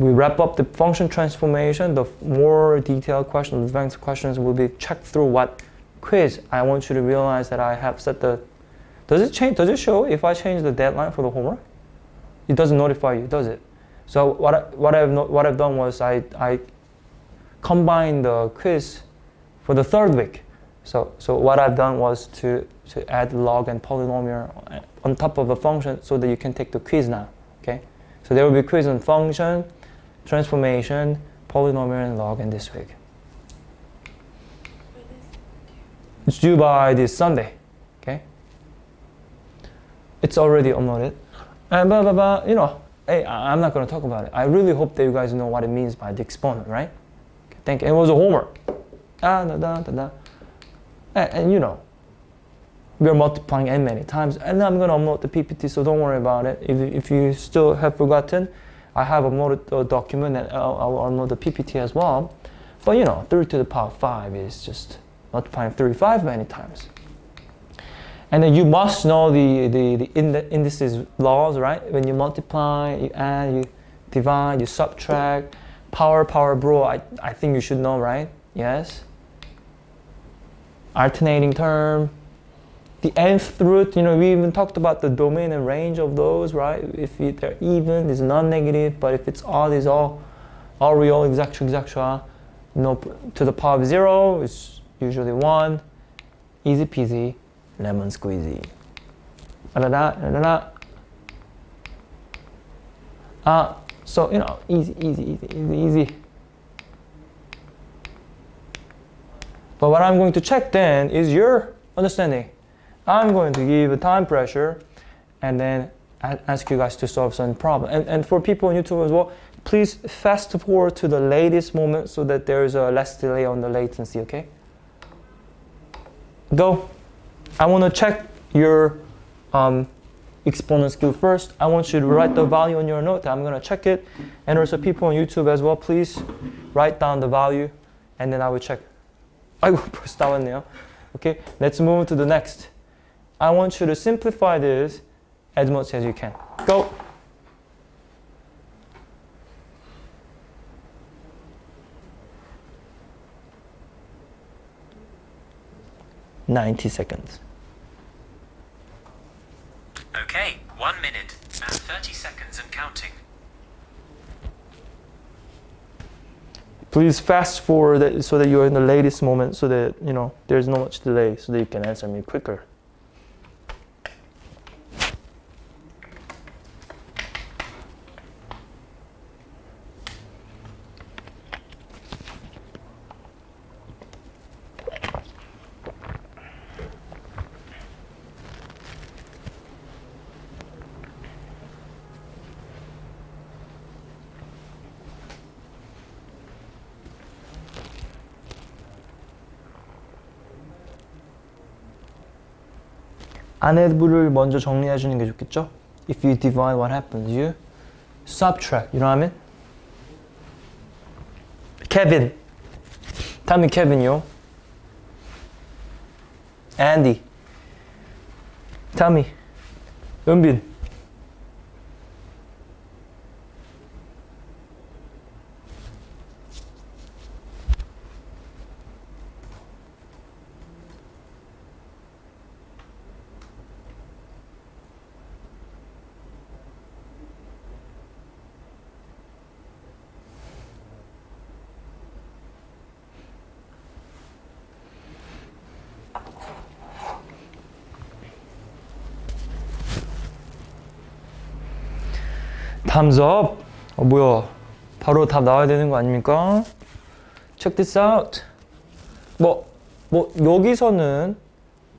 we wrap up the function transformation. The more detailed questions, advanced questions will be checked through what quiz. I want you to realize that I have set the, does it change, does it show if I change the deadline for the homework? It doesn't notify you, does it? So what I've done was I combined the quiz for the third week. So what I've done was to add log and polynomial on top of a function so that you can take the quiz now, okay? So there will be quiz on function, transformation, polynomial, and log in this week. It's due by this Sunday, okay? It's already uploaded. And blah, blah, blah, you know, hey, I'm not going to talk about it. I really hope that you guys know what it means by the exponent, right? Okay, thank you. It was a homework. And you know, we are multiplying n many times. And I'm going to upload the PPT, so don't worry about it. If you still have forgotten, I have uploaded a document and I'll upload the PPT as well. But you know, 3 to the power 5 is just multiplying 35 many times. And then you must know the indices laws, right? When you multiply, you add, you divide, you subtract. Power, bro, I think you should know, right? Yes. Alternating term. The nth root, you know, we even talked about the domain and range of those, right? If they're even, it's non-negative, but if it's odd, it's all real, etc. You know, to the power of 0, it's usually 1. Easy peasy. Lemon squeezy. So, you know, easy. But what I'm going to check then is your understanding. I'm going to give a time pressure and then ask you guys to solve some problem. And for people on YouTube as well, please fast forward to the latest moment so that there's a less delay on the latency, okay? Go. I want to check your exponent skill first. I want you to write the value on your note. I'm going to check it. And also people on YouTube as well, please write down the value and then I will check. 아이고, 벌써 나왔네요. Okay, let's move to the next. I want you to simplify this as much as you can. Go. $90. Okay, 1 minute and 30 seconds and counting. Please fast forward it so that you're in the latest moment so that, you know, there's not much delay so that you can answer me quicker. 안에부를 먼저 정리해 주는 게 좋겠죠? If you divide, what happens? You subtract. You know what I mean? Kevin. Tell me Kevin, yo. Andy. Tell me. 은빈. Thumbs up. 뭐야? 바로 답 나와야 되는 거 아닙니까? Check this out. 뭐 여기서는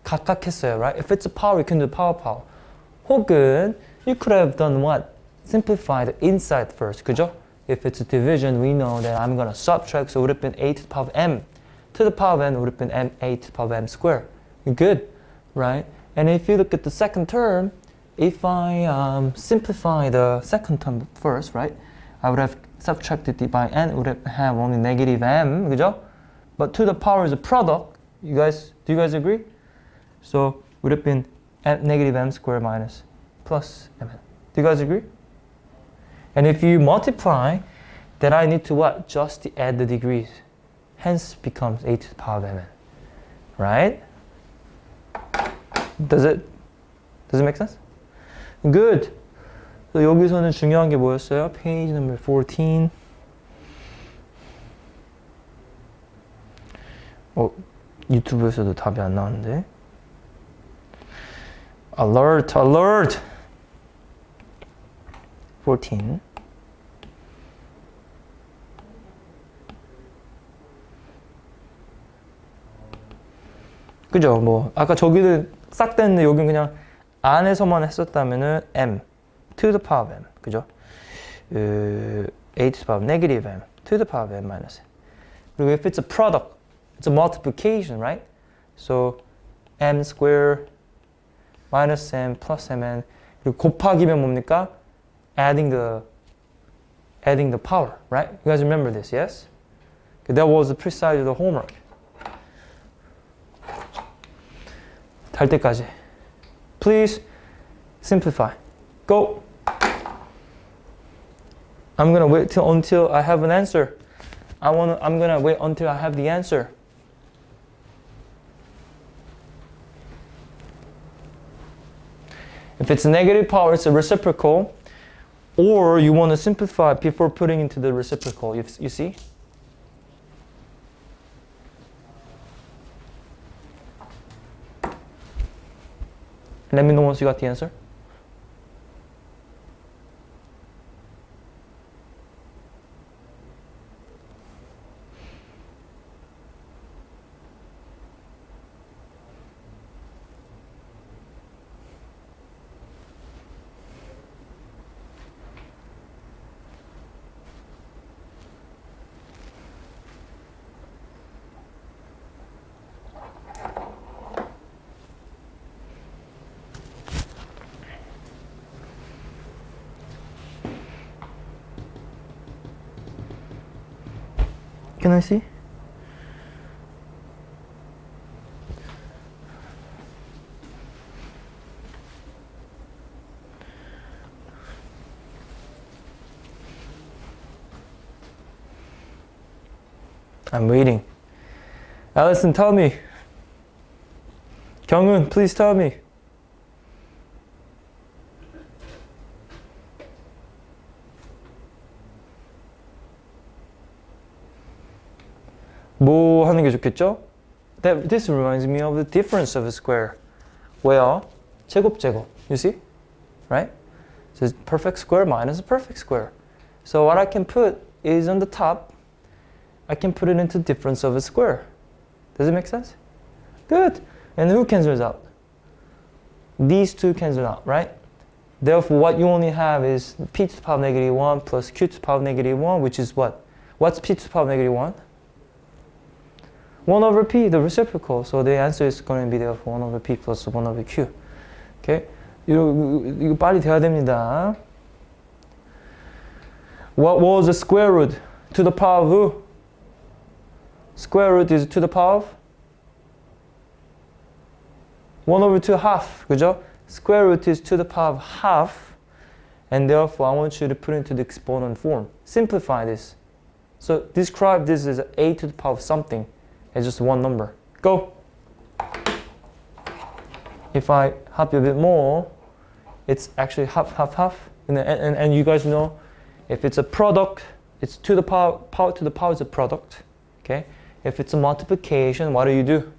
각각 했어요, right? If it's a power, you can do power. 혹은 you could have done what? Simplify the inside first, 그죠? If it's a division, we know that I'm gonna subtract, so it would have been 8 to the power of m. To the power of n would have been 8 to the power of m squared. Good, right? And if you look at the second term, if I simplify the second term first, right? I would have subtracted it by n, would have only negative m, 그죠? But to the power is a product. Do you guys agree? So would have been negative m squared minus plus mn. Do you guys agree? And if you multiply, that I need to what? Just add the degrees. Hence becomes a to the power of mn. Right? Does it make sense? Good. So 여기서는 중요한 게 뭐였어요? Page number 14. 유튜브에서도 답이 안 나왔는데. Alert, alert. 14. 그죠? 뭐 아까 저기는 싹 됐는데 여긴 그냥 안에서만 했었다면은 m to the power of m, 그죠? a to the power of negative m to the power of m minus n. 그리고 if it's a product, it's a multiplication, right? So m square minus m plus mn. 그리고 곱하기면 뭡니까? Adding the power, right? You guys remember this, yes? That was the precise of the homework. 달 때까지. Please simplify. Go. I'm gonna wait until I have an answer. I'm gonna wait until I have the answer. If it's a negative power, it's a reciprocal. Or you want to simplify before putting into the reciprocal. You see? Let me know once you got the answer. Can I see? I'm waiting. Allison, tell me. Kyung-un, please tell me. 뭐 하는 게 좋겠죠? This reminds me of the difference of a square. Where? 제곱. You see? Right? So it's perfect square minus a perfect square. So what I can put is on the top, I can put it into difference of a square. Does it make sense? Good. And who cancels out? These two cancel out, right? Therefore, what you only have is p to the power of negative 1 plus q to the power of negative 1, which is what? What's p to the power of negative 1? 1 over p, the reciprocal. So the answer is going to be therefore 1 over p plus 1 over q. Okay? 이거 빨리 돼야 됩니다. What was the square root? To the power of who? Square root is to the power of 1 over 2 half. 그죠? Square root is to the power of half. And therefore, I want you to put it into the exponent form. Simplify this. So describe this as a to the power of something. It's just one number. Go! If I help you a bit more, it's actually half. And you guys know, if it's a product, it's to the power to the power is a product. Okay? If it's a multiplication, what do?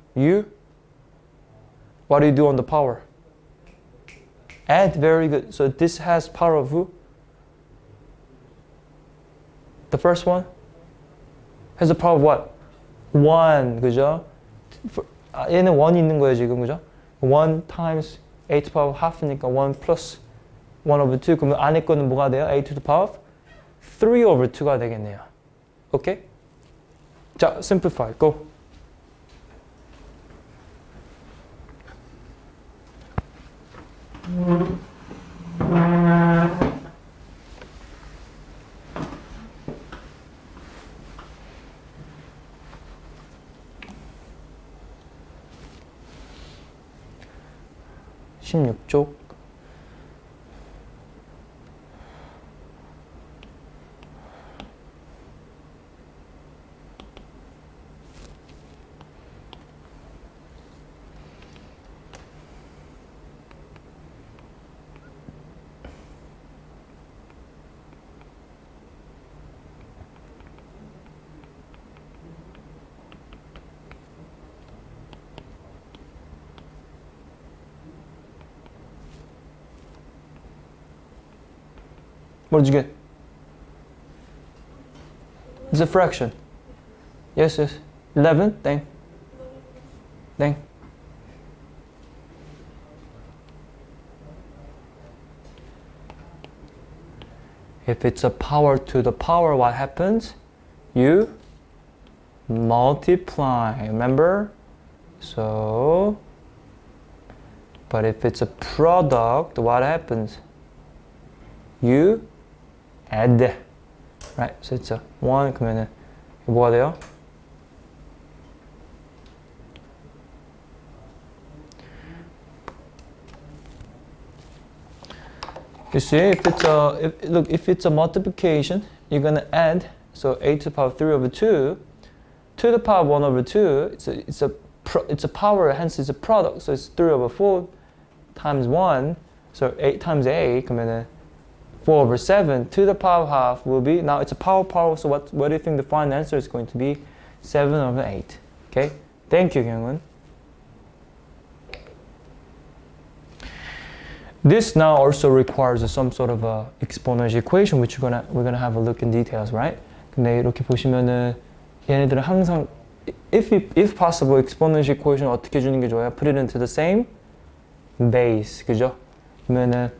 What do you do on the power? Add, very good. So this has power of who? The first one has the power of what? 1, 그죠? 얘는 1이 있는 거예요, 지금, 그죠? 1 times a to the power of half니까 1 plus 1 over 2. 그러면 안에 거는 뭐가 돼요? a to the power of 3 over 2가 되겠네요. 오케이? 자, simplify. Go. (16쪽) What did you get? It's a fraction. Yes, yes. 11? Dang. Dang. If it's a power to the power, what happens? You multiply, remember? So, but if it's a product, what happens? You add, right? So it's a 1, 그러면은 뭐가 돼요? You see, if it's a multiplication, you're gonna add. So a to the power 3 over 2 to the power 1 over 2. It's a power, hence it's a product. So it's 3 over 4 times 1. So 8 times a, 그러면은 4 over 7 to the power half will be, now it's a power. So what do you think the final answer is going to be? 7 over 8. Okay. Thank you, 경은. This now also requires some sort of a exponential equation, which we're gonna have a look in details, right? 근데 이렇게 보시면은 얘네들은 항상 if possible exponential equation 어떻게 주는 게 좋아요? Put it into the same base, 그죠? 그러면은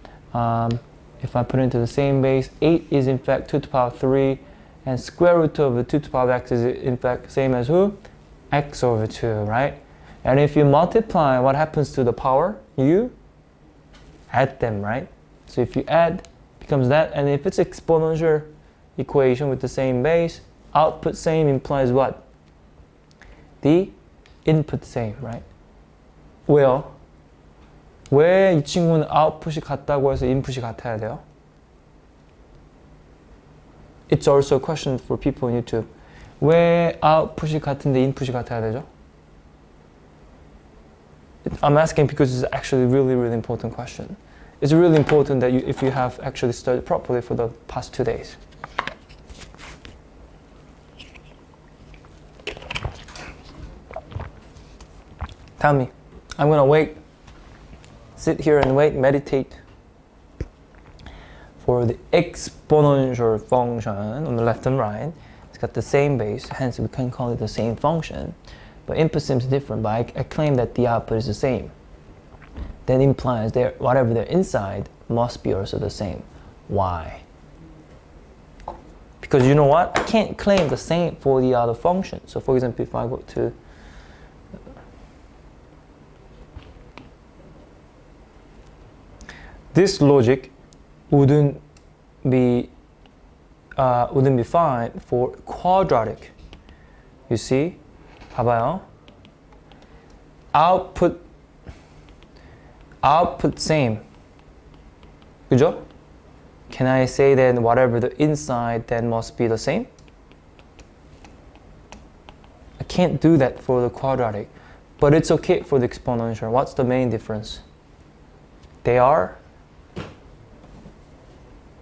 if I put it into the same base, 8 is in fact 2 to the power 3, and square root of 2 to the power of x is in fact same as who? X over 2, right? And if you multiply, what happens to the power? You add them, right? So if you add, becomes that, and if it's exponential equation with the same base, output same implies what? The input same, right? 왜요? 왜 이 친구는 output이 같다고 해서 input이 같아야 돼요? It's also a question for people on YouTube. 왜 output이 같은데 input이 같아야 되죠? I'm asking because it's actually a really, really important question. It's really important that if you have actually studied properly for the past 2 days. Tell me. I'm gonna wait. Sit here and wait, meditate for the exponential function on the left and right. It's got the same base, hence we can call it the same function. But input seems different, but I claim that the output is the same. That implies that whatever they're inside must be also the same. Why? Because you know what? I can't claim the same for the other function. So for example, if I go to this logic wouldn't be fine for quadratic. You see? 봐봐요. Output same. 그죠? Can I say then whatever the inside then must be the same? I can't do that for the quadratic, but it's okay for the exponential. What's the main difference? They are.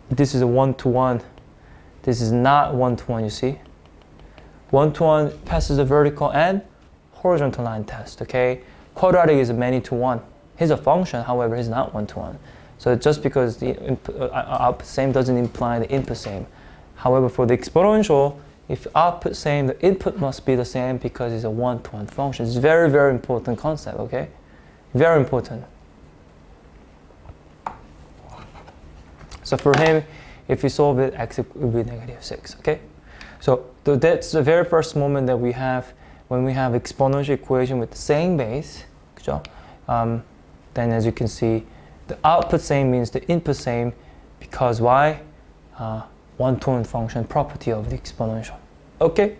This is a 1-to-1. This is not 1-to-1, you see? 1-to-1 passes the vertical and horizontal line test, okay? Quadratic is a many-to-one. He's a function, however, he's not 1-to-1. So just because the output same doesn't imply the input same. However, for the exponential, if output same, the input must be the same because it's a 1-to-1 function. It's a very, very important concept, okay? Very important. So for him, if we solve it, x will be -6, okay? So that's the very first moment that we have when we have exponential equation with the same base, 그죠? Then as you can see, the output same means the input same because why? 1-to-1 function property of the exponential. Okay?